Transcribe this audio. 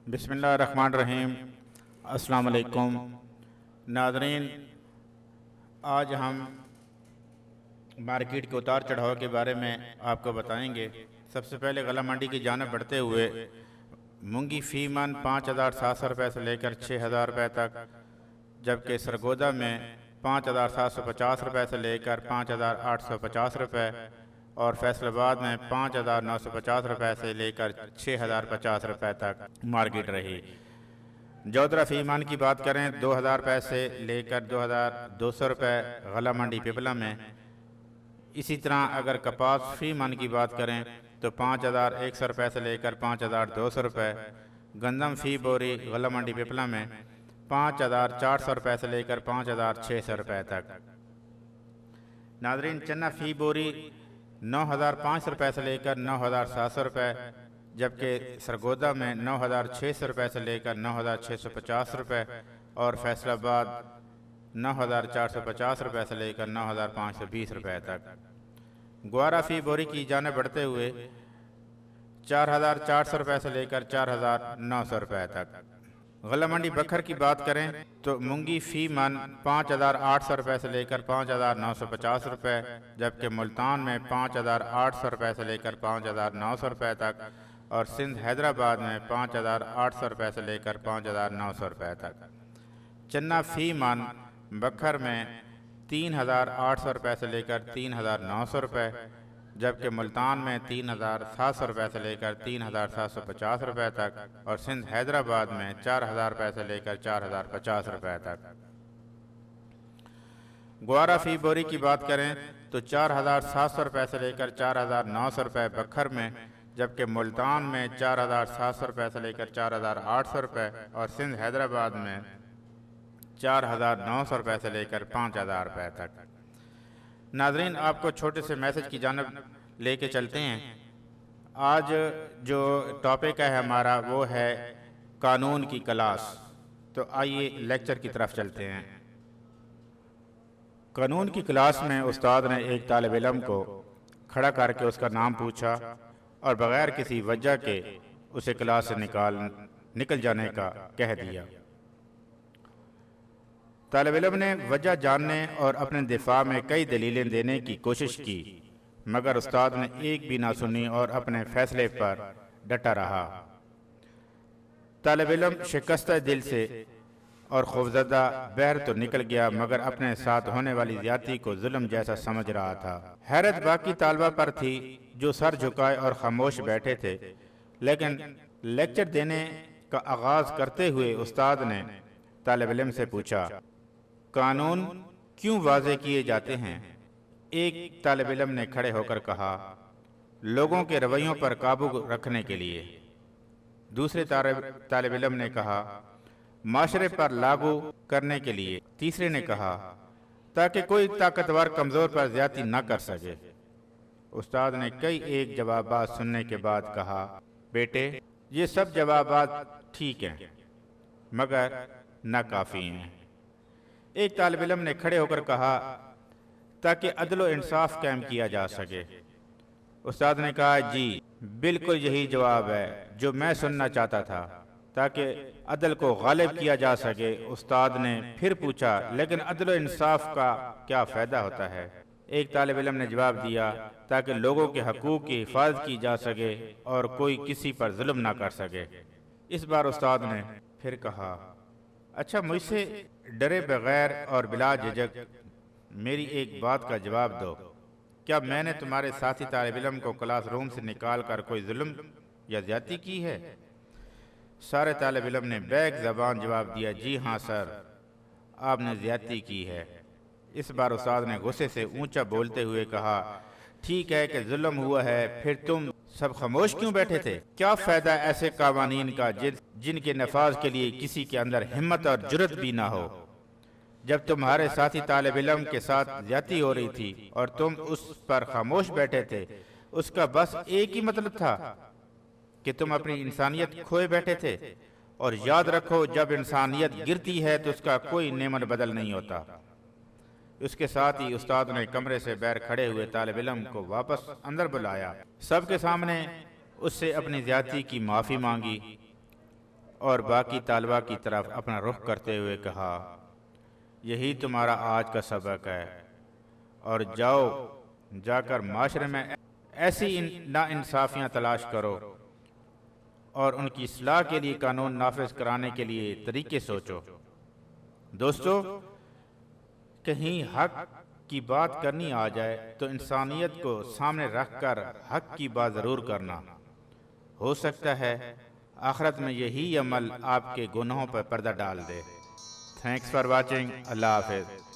بسم اللہ الرحمن الرحیم۔ السلام علیکم ناظرین، آج ہم مارکیٹ کے اتار چڑھاؤ کے بارے میں آپ کو بتائیں گے۔ سب سے پہلے غلہ منڈی کی جانب بڑھتے ہوئے مونگی فی من 5,700 روپے سے لے کر 6,000 روپے تک، جبکہ سرگودا میں 5,750 روپے سے لے کر 5,850 روپے اور فیصل آباد میں 5,950 روپے سے لے کر 6,050 روپے تک مارکیٹ رہی۔ جودرا فی من کی بات کریں 2,000 روپے سے لے کر 2,200 روپے غلہ منڈی پپلا میں۔ اسی طرح اگر کپاس فی من کی بات کریں تو 5,100 روپے سے لے کر 5,200 روپے۔ گندم فی بوری غلہ منڈی پپلا میں 5,400 روپے سے لے کر 5,600 روپے تک۔ ناظرین، چنا فی بوری 9,500 روپے سے لے کر 9,700 روپے، جبکہ سرگودا میں 9,600 روپے سے لے کر 9,650 روپے اور فیصل آباد 9,450 روپے سے لے کر 9,520 روپے تک۔ گوارا فی بوری کی جانب بڑھتے ہوئے 4,400 روپے سے لے کر 4,900 روپے تک۔ غلہ منڈی بکھر کی بات کریں تو مونگی فی من 5,800 روپے سے لے کر 5,950 روپے، جبکہ ملتان میں 5,800 روپے سے لے کر 5,900 روپے تک اور سندھ حیدرآباد میں 5,800 روپے سے لے کر 5,900 روپے تک۔ چنا فی من بکھر میں 3,800 روپے سے لے کر 3,900 روپے، جبکہ ملتان میں 3,700 روپے سے لے کر 3,750 روپے تک اور سندھ حیدرآباد میں 4,000 روپے سے لے کر 4,050 روپے تک۔ گوارا فی بوری کی بات کریں تو 4,700 روپے سے لے کر 4,900 روپے بکھر میں، جبکہ ملتان میں 4,700 روپے سے لے کر 4,800 روپے اور سندھ حیدرآباد میں 4,900 روپے سے لے کر 5,000 روپے تک۔ ناظرین، آپ کو چھوٹے سے میسج کی جانب لے کے چلتے ہیں۔ آج جو ٹاپک ہے ہمارا وہ ہے قانون کی کلاس، تو آئیے لیکچر کی طرف چلتے ہیں۔ قانون کی کلاس میں استاد نے ایک طالب علم کو کھڑا کر کے اس کا نام پوچھا اور بغیر کسی وجہ کے اسے کلاس سے نکل جانے کا کہہ دیا۔ طالب علم نے وجہ جاننے اور اپنے دفاع میں کئی دلیلیں دینے کی کوشش کی، مگر استاد نے ایک بھی نہ سنی اور اپنے فیصلے پر ڈٹا رہا۔ طالب علم شکستہ دل سے اور خوفزدہ بہر تو نکل گیا، مگر اپنے ساتھ ہونے والی زیادتی کو ظلم جیسا سمجھ رہا تھا۔ حیرت باقی طالبہ پر تھی جو سر جھکائے اور خاموش بیٹھے تھے، لیکن لیکچر دینے کا آغاز کرتے ہوئے استاد نے طالب علم سے پوچھا، قانون کیوں واضح کیے جاتے ہیں؟ ایک طالب علم نے کھڑے ہو کر کہا، لوگوں کے رویوں پر قابو رکھنے کے لیے۔ دوسرے طالب علم نے کہا، معاشرے پر لاگو کرنے کے لیے۔ تیسرے نے کہا، تاکہ کوئی طاقتور کمزور پر زیادتی نہ کر سکے۔ استاد نے کئی ایک جوابات سننے کے بعد کہا، بیٹے، یہ سب جوابات ٹھیک ہیں مگر ناکافی ہیں۔ ایک طالب علم نے کھڑے ہو کر کہا، تاکہ عدل و انصاف قائم کیا جا سکے۔ استاد نے کہا، جی بالکل یہی جواب ہے جو میں سننا چاہتا تھا، تاکہ عدل کو غالب کیا جا سکے۔ استاد نے پھر پوچھا، لیکن عدل و انصاف کا کیا فائدہ ہوتا ہے؟ ایک طالب علم نے جواب دیا، تاکہ لوگوں کے حقوق کی حفاظت کی جا سکے اور کوئی کسی پر ظلم نہ کر سکے۔ اس بار استاد نے پھر کہا، اچھا مجھ سے ڈرے بغیر اور بلا جھجک میری ایک بات کا جواب دو، کیا میں نے تمہارے ساتھی طالب علم کو کلاس روم سے نکال کر کوئی ظلم یا زیادتی کی ہے؟ سارے طالب علم نے بیک زبان جواب دیا، جی ہاں سر، آپ نے زیادتی کی ہے۔ اس بار استاد نے غصے سے اونچا بولتے ہوئے کہا، ٹھیک ہے کہ ظلم ہوا ہے، پھر تم سب خاموش کیوں بیٹھے تھے؟ کیا فائدہ ایسے قوانین کا جن کے نفاذ کے لیے کسی کے اندر ہمت اور جرت بھی نہ ہو؟ جب تمہارے ساتھی طالب علم کے ساتھ زیادتی ہو رہی تھی اور تم اس پر خاموش بیٹھے تھے، اس کا بس ایک ہی مطلب تھا کہ تم اپنی انسانیت کھوئے بیٹھے تھے۔ اور یاد رکھو، جب انسانیت گرتی ہے تو اس کا کوئی نعمت بدل نہیں ہوتا۔ اس کے ساتھ ہی استاد نے کمرے سے باہر کھڑے ہوئے طالب علم کو واپس اندر بلایا، سب کے سامنے اس سے اپنی زیادتی کی معافی مانگی اور باقی طالبہ کی طرف اپنا رخ کرتے ہوئے کہا، یہی تمہارا آج کا سبق ہے، اور جا کر معاشرے میں ایسی ناانصافیاں تلاش کرو اور ان کی اصلاح کے لیے قانون نافذ کرانے کے لیے طریقے سوچو۔ دوستو، کہیں حق کی بات کرنی آ جائے تو انسانیت کو سامنے رکھ کر حق کی بات ضرور کرنا۔ ہو سکتا ہے آخرت میں یہی عمل آپ کے گناہوں پر پردہ ڈال دے۔ Thanks for watching. اللہ حافظ۔